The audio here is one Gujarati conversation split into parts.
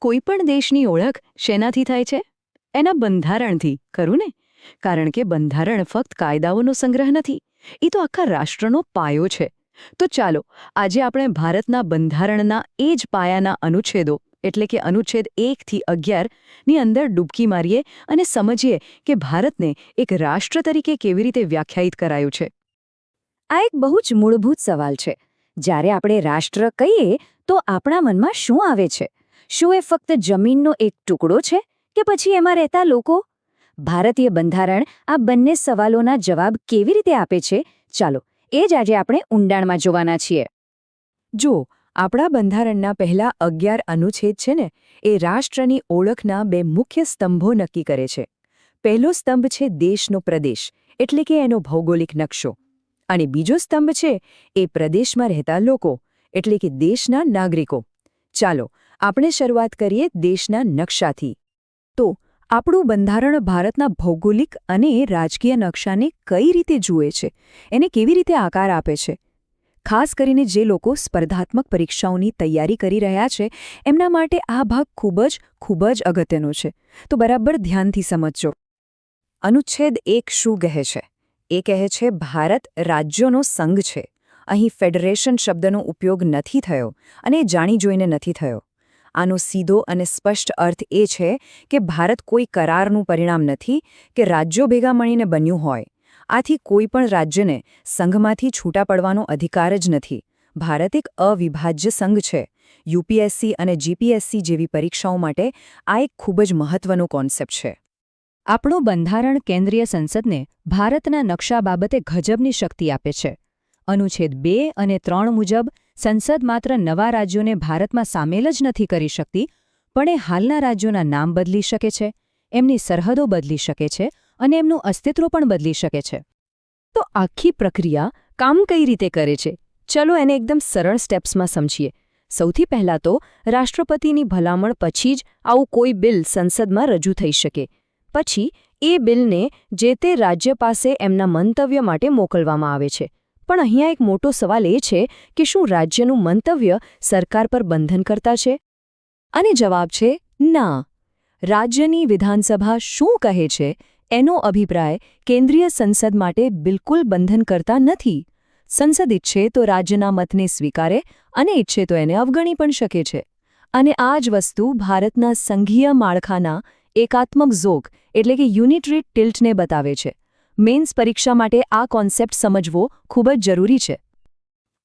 કોઈપણ દેશની ઓળખ શેનાથી થાય છે? એના બંધારણથી, ખરું ને? કારણ કે બંધારણ ફક્ત કાયદાઓનો સંગ્રહ નથી, એ તો આખા રાષ્ટ્રનો પાયો છે. તો ચાલો આજે આપણે ભારતના બંધારણના એ જ પાયાના અનુચ્છેદો એટલે કે અનુચ્છેદ 1 થી 11 ની અંદર ડૂબકી મારીએ અને સમજીએ કે ભારતને એક રાષ્ટ્ર તરીકે કેવી રીતે વ્યાખ્યાયિત કરાયું છે. આ એક બહુ જ મૂળભૂત સવાલ છે. જ્યારે આપણે રાષ્ટ્ર કહીએ તો આપણા મનમાં શું આવે છે? શું એ ફક્ત જમીનનો એક ટુકડો છે કે પછી એમાં રહેતા લોકો? ભારતીય બંધારણ આ બંને સવાલોના જવાબ કેવી રીતે આપે છે? ચાલો એ જ આજે આપણે ઊંડાણમાં જોવાના છીએ. જો આપણા બંધારણના પહેલા 11 અનુચ્છેદ છે ને, એ રાષ્ટ્રની ઓળખના બે મુખ્ય સ્તંભો નક્કી કરે છે. પહેલો સ્તંભ છે દેશનો પ્રદેશ એટલે કે એનો ભૌગોલિક નકશો, અને બીજો સ્તંભ છે એ પ્રદેશમાં રહેતા લોકો એટલે કે દેશના નાગરિકો. ચાલો આપણે શરૂઆત કરીએ દેશના નકશાથી. તો આપણું બંધારણ ભારતના ભૌગોલિક અને રાજકીય નકશાને કઈ રીતે જુએ છે, એને કેવી રીતે આકાર આપે છે? ખાસ કરીને જે લોકો સ્પર્ધાત્મક પરીક્ષાઓની તૈયારી કરી રહ્યા છે એમના માટે આ ભાગ ખૂબ જ અગત્યનો છે. તો બરાબર ધ્યાનથી સમજજો. અનુચ્છેદ 1 શું કહે છે? એ કહે છે ભારત રાજ્યોનો સંઘ છે. અહીં ફેડરેશન શબ્દનો ઉપયોગ નથી થયો અને જાણી જોઈને નથી થયો. આનો સીધો અને સ્પષ્ટ અર્થ એ છે કે ભારત કોઈ કરારનું પરિણામ નથી કે રાજ્યો ભેગા મળીને બન્યું હોય. આથી કોઈ પણ રાજ્યને સંઘમાંથી છૂટા પડવાનો અધિકાર જ નથી. ભારત એક અવિભાજ્ય સંઘ છે. યુપીએસસી અને જીપીએસસી જેવી પરીક્ષાઓ માટે આ એક ખૂબ જ મહત્વનો કોન્સેપ્ટ છે. આપણું બંધારણ કેન્દ્રીય સંસદને ભારતના નકશા બાબતે ગજબની શક્તિ આપે છે. અનુચ્છેદ 2 અને 3 મુજબ સંસદ માત્ર નવા રાજ્યોને ભારતમાં સામેલ જ નથી કરી શકતી, પણ એ હાલના રાજ્યોના નામ બદલી શકે છે, એમની સરહદો બદલી શકે છે અને એમનું અસ્તિત્વ પણ બદલી શકે છે. તો આખી પ્રક્રિયા કામ કઈ રીતે કરે છે? ચલો એને એકદમ સરળ સ્ટેપ્સમાં સમજીએ. સૌથી પહેલાં તો રાષ્ટ્રપતિની ભલામણ પછી જ આવું કોઈ બિલ સંસદમાં રજૂ થઈ શકે. પછી એ બિલને જે તે રાજ્ય પાસે એમના મંતવ્ય માટે મોકલવામાં આવે છે. પણ અહીંયા એક મોટો સવાલ એ છે કે શું રાજ્યનું મંતવ્ય સરકાર પર બંધનકર્તા છે? અને જવાબ છે ના. રાજ્યની વિધાનસભા શું કહે છે એનો અભિપ્રાય કેન્દ્રીય સંસદ માટે બિલકુલ બંધનકર્તા નથી. સંસદ ઈચ્છે તો રાજ્યના મતને સ્વીકારે અને ઈચ્છે તો એને અવગણી પણ શકે છે. અને આ જ વસ્તુ ભારતના સંઘીય માળખાના એકાત્મક ઝોક એટલે કે યુનિટરી ટિલ્ટને બતાવે છે. મેન્સ પરીક્ષા માટે આ કોન્સેપ્ટ સમજવો ખૂબ જ જરૂરી છે.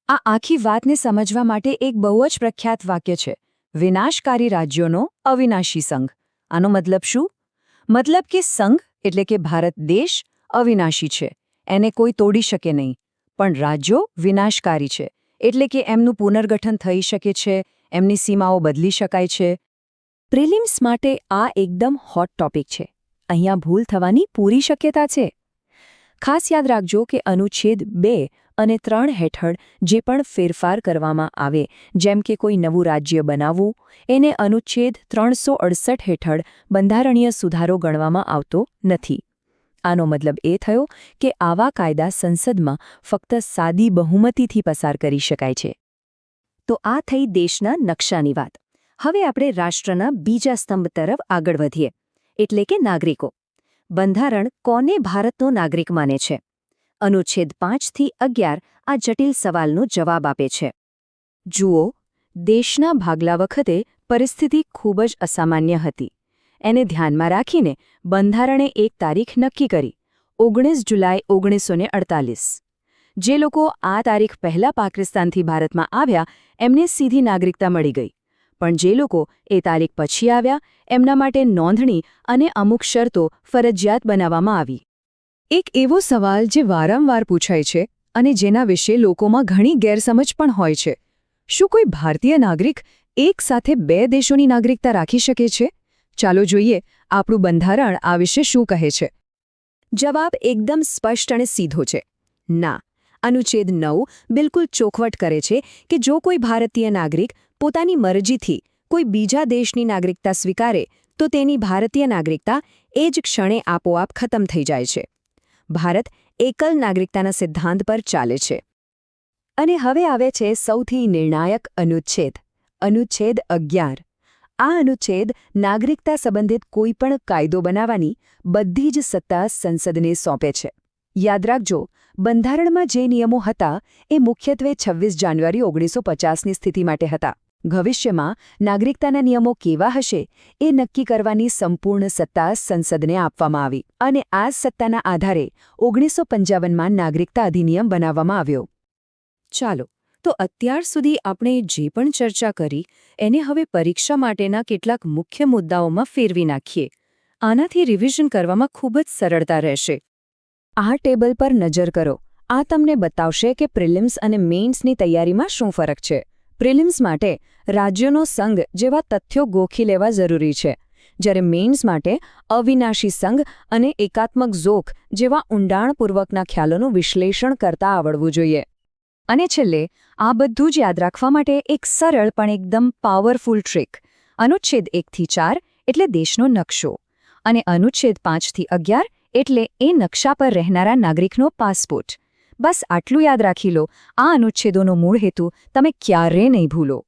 આ આખી વાતને સમજવા માટે એક બહુ જ પ્રખ્યાત વાક્ય છે, વિનાશકારી રાજ્યોનો અવિનાશી સંઘ. આનો મતલબ શું? મતલબ કે સંઘ એટલે કે ભારત દેશ અવિનાશી છે, એને કોઈ તોડી શકે નહીં. પણ રાજ્યો વિનાશકારી છે એટલે કે એમનું પુનર્ગઠન થઈ શકે છે, એમની સીમાઓ બદલી શકાય છે. પ્રિલિમ્સ માટે આ એકદમ હોટ ટોપિક છે. અહીંયા ભૂલ થવાની પૂરી શક્યતા છે. ખાસ યાદ રાખજો કે અનુચ્છેદ 2 અને 3 હેઠળ જે પણ ફેરફાર કરવામાં આવે, જેમ કે કોઈ નવું રાજ્ય બનાવવું, એને અનુચ્છેદ 368 હેઠળ બંધારણીય સુધારો ગણવામાં આવતો નથી. આનો મતલબ એ થયો કે આવા કાયદા સંસદમાં ફક્ત સાદી બહુમતીથી પસાર કરી શકાય છે. તો આ થઈ દેશના નકશાની વાત. હવે આપણે રાષ્ટ્રના બીજા સ્તંભ તરફ આગળ વધીએ, એટલે કે નાગરિકો. બંધારણ કોને ભારતનો નાગરિક માને છે? અનુચ્છેદ 5 થી 11 આ જટિલ સવાલનો જવાબ આપે છે. જુઓ, દેશના ભાગલા વખતે પરિસ્થિતિ ખૂબ જ અસામાન્ય હતી. એને ધ્યાનમાં રાખીને બંધારણે એક તારીખ નક્કી કરી, 19 જુલાઈ 1948. જે લોકો આ તારીખ પહેલાં પાકિસ્તાનથી ભારતમાં આવ્યા એમને સીધી નાગરિકતા મળી ગઈ. પણ જે લોકો એ તારીખ પછી આવ્યા એમના માટે નોંધણી અને અમુક શરતો ફરજિયાત બનાવવામાં આવી. એક એવો સવાલ જે વારંવાર પૂછાય છે અને જેના વિશે લોકોમાં ઘણી ગેરસમજ પણ હોય છે, શું કોઈ ભારતીય નાગરિક એક સાથે બે દેશોની નાગરિકતા રાખી શકે છે? ચાલો જોઈએ આપણું બંધારણ આ વિશે શું કહે છે. જવાબ એકદમ સ્પષ્ટ અને સીધો છે, ના. અનુચ્છેદ 9 બિલકુલ ચોખવટ કરે છે કે જો કોઈ ભારતીય નાગરિક પોતાની મરજીથી કોઈ બીજા દેશની નાગરિકતા સ્વીકારે તો તેની ભારતીય નાગરિકતા એ જ ક્ષણે આપોઆપ ખતમ થઈ જાય છે. ભારત એકલ નાગરિકતાના સિદ્ધાંત પર ચાલે છે. અને હવે આવે છે સૌથી નિર્ણાયક અનુચ્છેદ, અનુચ્છેદ 11. આ અનુચ્છેદ નાગરિકતા સંબંધિત કોઈપણ કાયદો બનાવવાની બધી જ સત્તા સંસદને સોંપે છે. યાદ રાખજો, બંધારણમાં જે નિયમો હતા એ મુખ્યત્વે 26 જાન્યુઆરી 1950ની સ્થિતિ માટે હતા. ભવિષ્યમાં નાગરિકતાના નિયમો કેવા હશે એ નક્કી કરવાની સંપૂર્ણ સત્તા સંસદને આપવામાં આવી અને આ સત્તાના આધારે 1955માં નાગરિકતા અધિનિયમ બનાવવામાં આવ્યો. ચાલો, તો અત્યાર સુધી આપણે જે પણ ચર્ચા કરી એને હવે પરીક્ષા માટેના કેટલાક મુખ્ય મુદ્દાઓમાં ફેરવી નાખીએ. આનાથી રિવિઝન કરવામાં ખૂબ જ સરળતા રહેશે. આ ટેબલ પર નજર કરો. આ તમને બતાવશે કે પ્રિલિમ્સ અને મેઇન્સની તૈયારીમાં શું ફરક છે. પ્રિલિમ્સ માટે રાજ્યોનો સંઘ જેવા તથ્યો ગોખી લેવા જરૂરી છે, જ્યારે મેઇન્સ માટે અવિનાશી સંઘ અને એકાત્મક ઝોક જેવા ઊંડાણપૂર્વકના ખ્યાલોનું વિશ્લેષણ કરતા આવડવું જોઈએ. અને છેલ્લે, આ બધું જ યાદ રાખવા માટે એક સરળ પણ એકદમ પાવરફુલ ટ્રીક. અનુચ્છેદ 1થી 4 એટલે દેશનો નકશો અને અનુચ્છેદ 5થી 11 એટલે એ નકશા પર રહેનારા નાગરિકનો પાસપોર્ટ. બસ આટલું યાદ રાખી લો. આ અનુચ્છેદોનો મૂળ હેતુ તમે ક્યારેય નહીં ભૂલો.